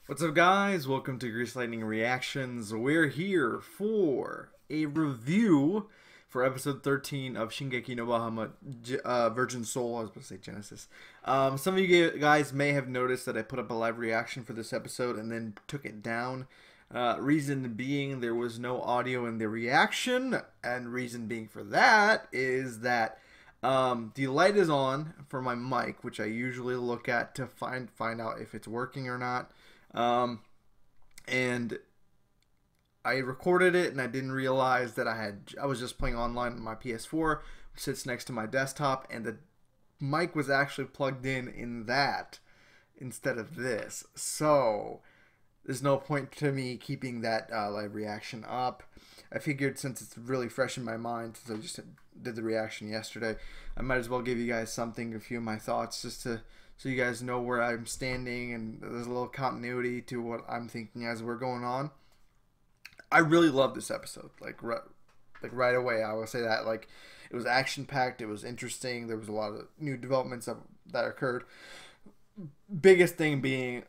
What's up, guys? Welcome to Grease Lightning Reactions. We're here for a review for episode 13 of Shingeki no Bahamut, Virgin Soul. I was supposed to say Genesis. Some of you guys may have noticed that I put up a live reaction for this episode and then took it down. Reason being, there was no audio in the reaction, and reason being for that is that the light is on for my mic, which I usually look at to find out if it's working or not. And I recorded it and I didn't realize that I was just playing online on my PS4, which sits next to my desktop, and the mic was actually plugged in that instead of this. So there's no point to me keeping that live reaction up. I figured since it's really fresh in my mind, since I just did the reaction yesterday, I might as well give you guys something, a few of my thoughts, just to so you guys know where I'm standing, and there's a little continuity to what I'm thinking as we're going on. I really love this episode. Like right away, I will say that. Like, it was action packed. It was interesting. There was a lot of new developments that occurred. Biggest thing being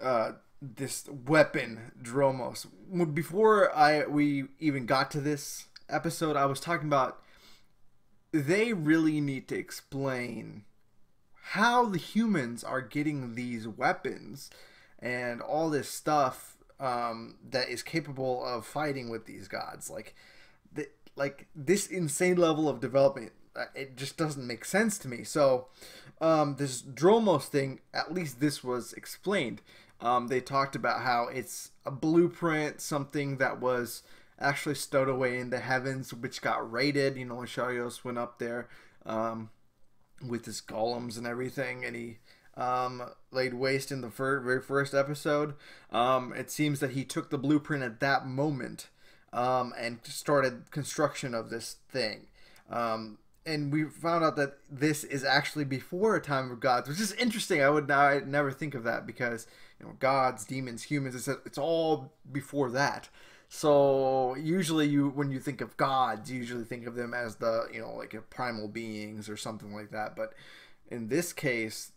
this weapon, Dromos. Before we even got to this episode, I was talking about they really need to explain how the humans are getting these weapons and all this stuff that is capable of fighting with these gods. Like this insane level of development, it just doesn't make sense to me. So this Dromos thing, at least this was explained. They talked about how it's a blueprint, something that was actually stowed away in the heavens, which got raided. You know, Sharios went up there with his golems and everything, and he laid waste in the very first episode. It seems that he took the blueprint at that moment and started construction of this thing. And we found out that this is actually before a time of gods, which is interesting. I'd never think of that, because gods, demons, humans, it's all before that. So usually when you think of gods, you usually think of them as the, like primal beings or something like that. But in this case,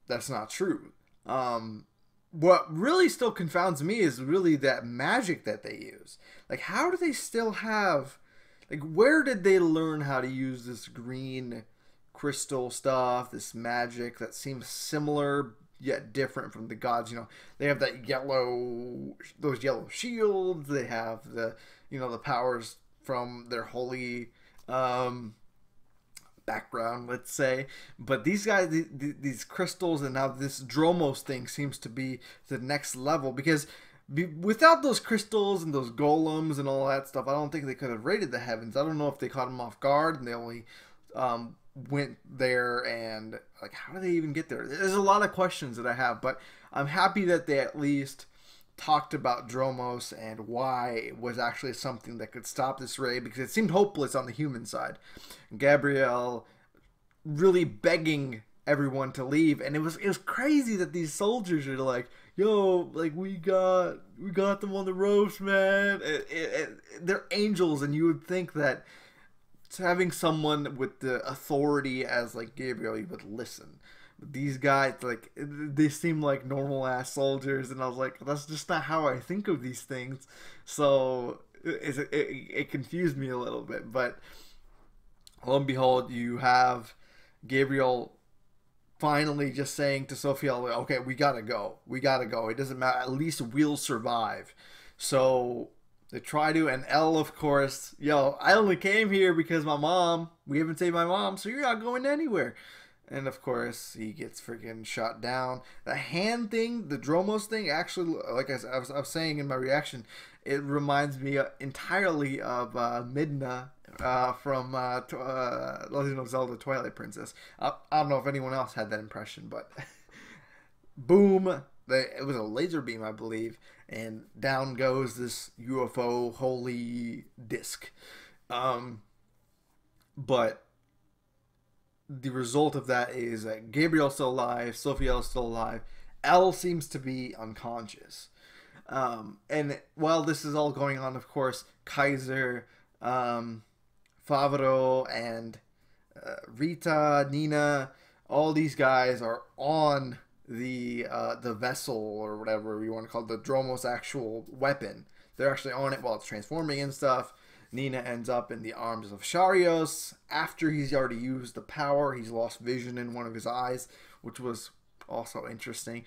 that's not true. What really still confounds me is really that magic that they use. Like, how do they still have, like, where did they learn how to use this green crystal stuff, this magic that seems similar yet different from the gods? They have those yellow shields. They have the powers from their holy background, let's say. But these guys, these crystals, and now this Dromos thing seems to be the next level, because without those crystals and those golems and all that stuff, I don't think they could have raided the heavens. I don't know if they caught them off guard and they only went there, and like, how do they even get there? There's a lot of questions that I have, but I'm happy that they at least talked about Dromos and why it was actually something that could stop this raid, because it seemed hopeless on the human side. Gabrielle really begging everyone to leave, and it was crazy that these soldiers are like, yo, like, we got them on the ropes, man. They're angels, and you would think that having someone with the authority as like Gabriel, you would listen. But these guys, like, they seem like normal ass soldiers, and I was like, that's just not how I think of these things. So it confused me a little bit. But lo and behold, you have Gabriel finally just saying to Sophia, okay, we gotta go. It doesn't matter. At least we'll survive. So they try to, and Elle, of course, yo, I only came here because we haven't saved my mom, so you're not going anywhere. And of course, he gets freaking shot down. The hand thing, the Dromos thing, actually, like I was saying in my reaction, it reminds me entirely of Midna from Legend of Zelda Twilight Princess. I don't know if anyone else had that impression, but boom. It was a laser beam, I believe, and down goes this UFO holy disc. But the result of that is that Gabriel's still alive, Sophiel's still alive, Elle seems to be unconscious. And while this is all going on, of course, Kaiser, Favaro, and Rita, Nina, all these guys are on the vessel or whatever you want to call it, the Dromos actual weapon. They're actually on it while it's transforming and stuff. Nina ends up in the arms of Sharios after he's already used the power. He's lost vision in one of his eyes, which was also interesting.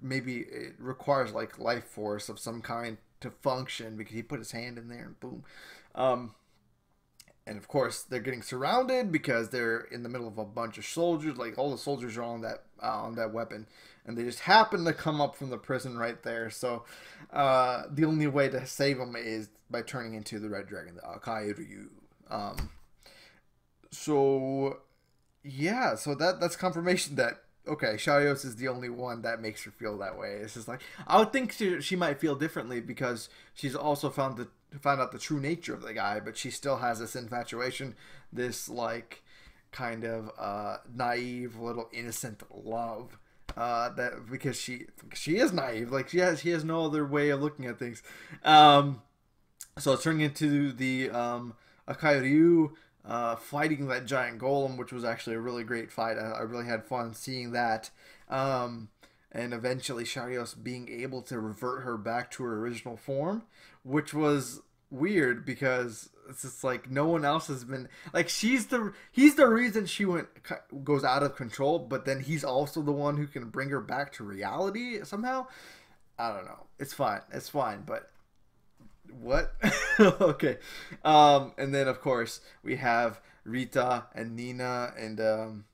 Maybe it requires like life force of some kind to function because he put his hand in there and boom. And of course, they're getting surrounded because they're in the middle of a bunch of soldiers. Like all the soldiers are on that weapon, and they just happen to come up from the prison right there. So the only way to save them is by turning into the Red Dragon, the Akairyu. So yeah, so that's confirmation that okay, Sharios is the only one that makes her feel that way. It's just like I would think she might feel differently because she's also found out the true nature of the guy, but she still has this infatuation, this like kind of naive, little innocent love. That because she is naive, like she has no other way of looking at things. So it's turning into the Akairyu fighting that giant golem, which was actually a really great fight. I really had fun seeing that. And eventually Sharios being able to revert her back to her original form, which was weird because it's just like no one else has been like he's the reason she goes out of control, but then he's also the one who can bring her back to reality somehow. I don't know. It's fine, but what? Okay. And then of course we have Rita and Nina and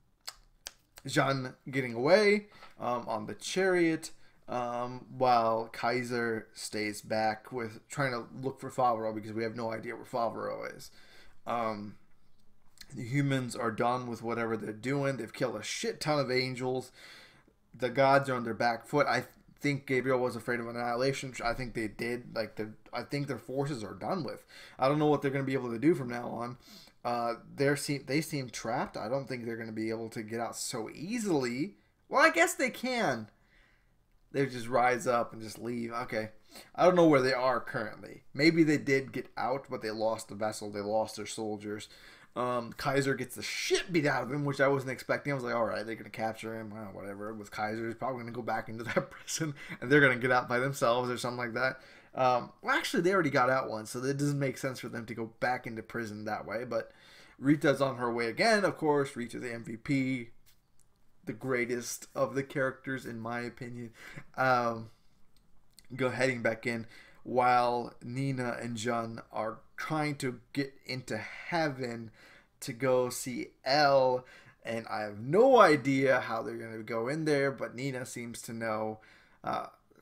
Jean getting away on the chariot, while Kaiser stays back with trying to look for Favreau because we have no idea where Favreau is. The humans are done with whatever they're doing. They've killed a shit ton of angels. The gods are on their back foot. I think Gabriel was afraid of annihilation. I think they did. I think their forces are done with. I don't know what they're going to be able to do from now on. They seem trapped. I don't think they're going to be able to get out so easily. Well, I guess they can. They just rise up and just leave. Okay. I don't know where they are currently. Maybe they did get out, but they lost the vessel. They lost their soldiers. Kaiser gets the shit beat out of him, which I wasn't expecting. I was like, all right, they're going to capture him. Well, whatever. With Kaiser, he's probably going to go back into that prison, and they're going to get out by themselves or something like that. Well, actually, they already got out once, so it doesn't make sense for them to go back into prison that way. But Rita's on her way again, of course. Rita, the MVP. The greatest of the characters, in my opinion. Heading back in while Nina and Jean are trying to get into heaven to go see Elle, and I have no idea how they're going to go in there, but Nina seems to know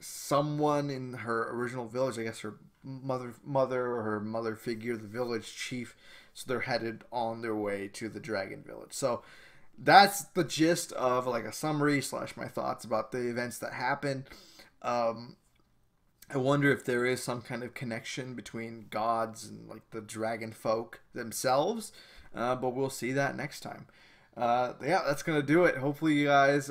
someone in her original village, I guess her mother or her mother figure, the village chief, so they're headed on their way to the Dragon Village. So that's the gist of like a summary / my thoughts about the events that happened. I wonder if there is some kind of connection between gods and like the dragon folk themselves, but we'll see that next time. Yeah, that's gonna do it. Hopefully you guys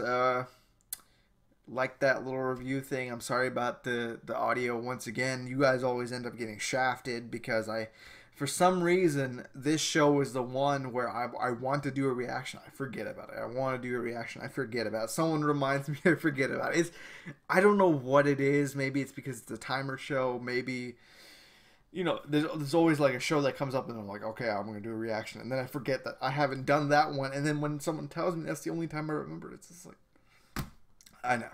like that little review thing. I'm sorry about the audio once again. You guys always end up getting shafted because for some reason, this show is the one where I want to do a reaction. I forget about it. I want to do a reaction. I forget about it. Someone reminds me, I forget about it. I don't know what it is. Maybe it's because it's a timer show. Maybe, there's always like a show that comes up and I'm like, okay, I'm going to do a reaction. And then I forget that I haven't done that one. And then when someone tells me that's the only time I remember it, it's just like, I know.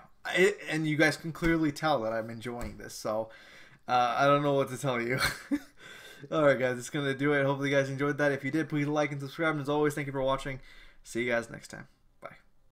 And you guys can clearly tell that I'm enjoying this. So I don't know what to tell you. Alright guys, that's going to do it. Hopefully you guys enjoyed that. If you did, please like and subscribe. And as always, thank you for watching. See you guys next time.